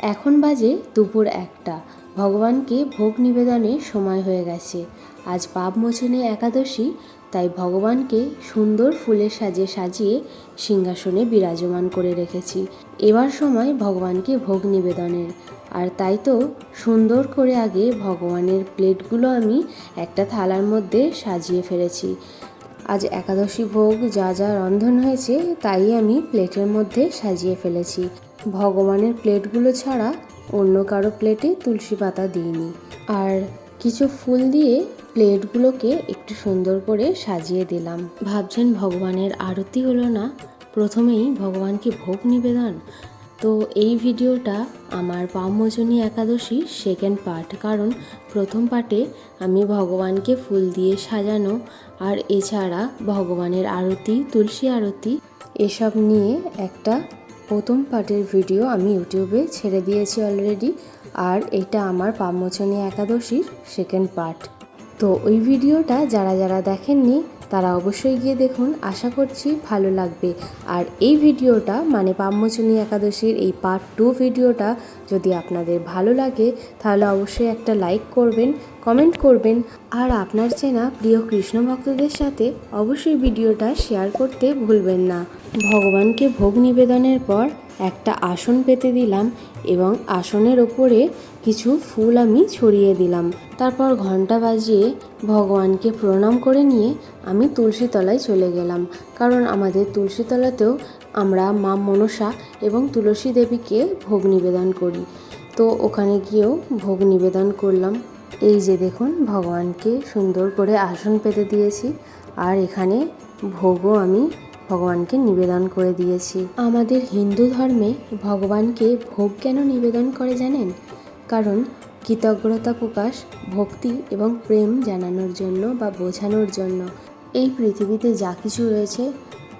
এখন বাজে দুপুর 1টা। ভগবানকে ভোগ নিবেদনের সময় হয়ে গেছে। আজ পাপমোচনী একাদশী, তাই ভগবানকে সুন্দর ফুলের সাজে সাজিয়ে সিংহাসনে বিরাজমান করে রেখেছি। এবার সময় ভগবানকে ভোগ নিবেদনের, আর তাই তো সুন্দর করে আগে ভগবানের প্লেটগুলো আমি একটা থালার মধ্যে সাজিয়ে ফেলেছি। আজ একাদশী ভোগ যা যা রন্ধন হয়েছে তাই আমি প্লেটের মধ্যে সাজিয়ে ফেলেছি। ভগবানের প্লেটগুলো ছাড়া অন্য কারো প্লেটে তুলসী পাতা দিইনি। আর কিছু ফুল দিয়ে প্লেটগুলোকে একটু সুন্দর করে সাজিয়ে দিলাম। ভাবছেন ভগবানের আরতি হলো না, প্রথমেই ভগবানকে ভোগ নিবেদন? তো এই ভিডিওটা আমার পাপমোচনী একাদশীর সেকেন্ড পার্ট, কারণ প্রথম পার্টে আমি ভগবানকে ফুল দিয়ে সাজানো আর এছাড়া ভগবানের আরতি, তুলসী আরতি এসব নিয়ে একটা প্রথম পার্টের ভিডিও আমি ইউটিউবে ছেড়ে দিয়েছি অলরেডি। আর এটা আমার পাপমোচনী একাদশীর সেকেন্ড পার্ট। তো ওই ভিডিওটা যারা যারা দেখেননি তারা অবশ্যই গিয়ে দেখুন, আশা করছি ভালো লাগবে। আর এই ভিডিওটা মানে পাপমোচনী একাদশীর এই পার্ট 2 ভিডিওটা যদি আপনাদের ভালো লাগে তাহলে অবশ্যই একটা লাইক করবেন, কমেন্ট করবেন, আর আপনার চেনা প্রিয় কৃষ্ণ ভক্তদের সাথে অবশ্যই ভিডিওটা শেয়ার করতে ভুলবেন না। ভগবানকে ভোগ নিবেদনের পর একটা আসন পেতে দিলাম এবং আসনের ওপরে কিছু ফুল আমি ছড়িয়ে দিলাম। তারপর ঘন্টা বাজিয়ে ভগবানকে প্রণাম করে নিয়ে আমি তুলসী তলায় চলে গেলাম, কারণ আমাদের তুলসী তলাতেও আমরা মা মনসা এবং তুলসী দেবীকে ভোগ নিবেদন করি। তো ওখানে গিয়েও ভোগ নিবেদন করলাম। এই যে দেখুন, ভগবানকে সুন্দর করে আসন পেতে দিয়েছি আর এখানে ভোগও আমি ভগবানকে নিবেদন করে দিয়েছি। আমাদের হিন্দু ধর্মে ভগবানকে ভোগ কেন নিবেদন করে জানেন? কারণ কৃতজ্ঞতা প্রকাশ, ভক্তি এবং প্রেম জানানোর জন্য বা বোঝানোর জন্য। এই পৃথিবীতে যা কিছু রয়েছে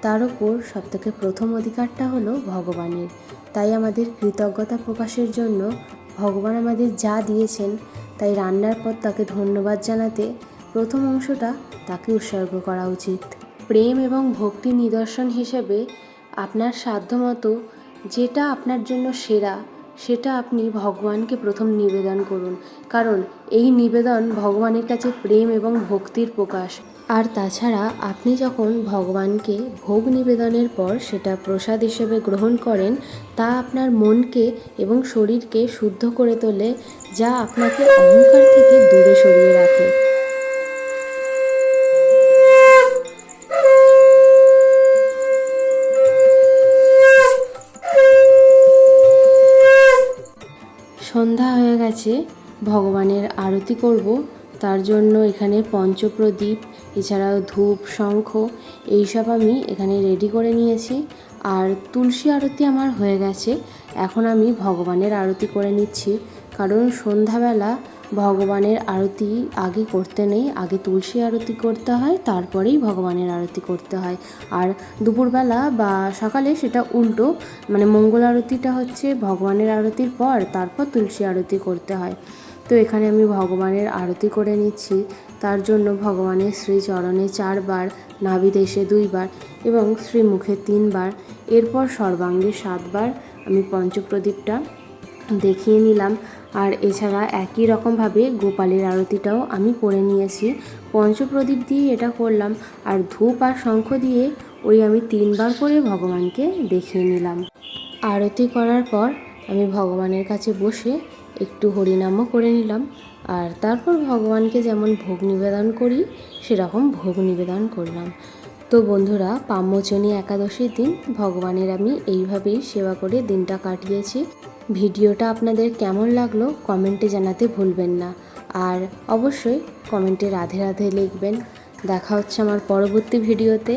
তার ওপর সবথেকে প্রথম অধিকারটা হলো ভগবানের। তাই আমাদের কৃতজ্ঞতা প্রকাশের জন্য ভগবান আমাদের যা দিয়েছেন, তাই রান্নার পর তাকে ধন্যবাদ জানাতে প্রথম অংশটা তাকে উৎসর্গ করা উচিত। প্রেম এবং ভক্তি নিদর্শন হিসেবে আপনার সাধ্যমতো যেটা আপনার জন্য সেরা সেটা আপনি ভগবানকে প্রথম নিবেদন করুন, কারণ এই নিবেদন ভগবানের কাছে প্রেম এবং ভক্তির প্রকাশ। আর তাছাড়া আপনি যখন ভগবানকে ভোগ নিবেদনের পর সেটা প্রসাদ হিসেবে গ্রহণ করেন, তা আপনার মনকে এবং শরীরকে শুদ্ধ করে তোলে, যা আপনাকে অহংকার থেকে দূরে সরিয়ে রাখে। সন্ধ্যা হয়ে গেছে, ভগবানের আরতি করব, তার জন্য এখানে পঞ্চপ্রদীপ, এছাড়াও ধূপ, শঙ্খ এইসব আমি এখানে রেডি করে নিয়েছি। আর তুলসী আরতি আমার হয়ে গেছে, এখন আমি ভগবানের আরতি করে নিচ্ছি, কারণ সন্ধ্যাবেলা ভগবানের আরতি আগে করতে নেই, আগে তুলসী আরতি করতে হয়, তারপরেই ভগবানের আরতি করতে হয়। আর দুপুরবেলা বা সকালে সেটা উল্টো, মানে মঙ্গল আরতিটা হচ্ছে ভগবানের আরতির পর, তারপর তুলসী আরতি করতে হয়। তো এখানে আমি ভগবানের আরতি করে নিচ্ছি, তার জন্য ভগবানের শ্রীচরণে 4 বার, নাভিদেশে 2 বার এবং শ্রীমুখে 3 বার, এরপর সর্বাঙ্গে 7 বার আমি পঞ্চপ্রদীপটা দেখিয়ে নিলাম। আর এছাড়া একই রকমভাবে গোপালের আরতিটাও আমি করে নিয়েছি, পঞ্চপ্রদীপ দিয়ে এটা করলাম। আর ধূপ আর শঙ্খ দিয়ে ওই আমি 3 বার করে ভগবানকে দেখিয়ে নিলাম। আরতি করার পর আমি ভগবানের কাছে বসে একটু হরিনামও করে নিলাম, আর তারপর ভগবানকে যেমন ভোগ নিবেদন করি সেরকম ভোগ নিবেদন করলাম। তো বন্ধুরা, পাপমোচনী একাদশীর দিন ভগবানের আমি এইভাবেই সেবা করে দিনটা কাটিয়েছি। ভিডিওটা আপনাদের কেমন লাগলো কমেন্টে জানাতে ভুলবেন না, আর অবশ্যই কমেন্টে রাধে রাধে লিখবেন। দেখা হচ্ছে আমার পরবর্তী ভিডিওতে।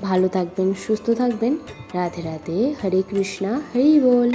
ভালো থাকবেন, সুস্থ থাকবেন। রাধে রাধে, হরে কৃষ্ণা, হরি বল।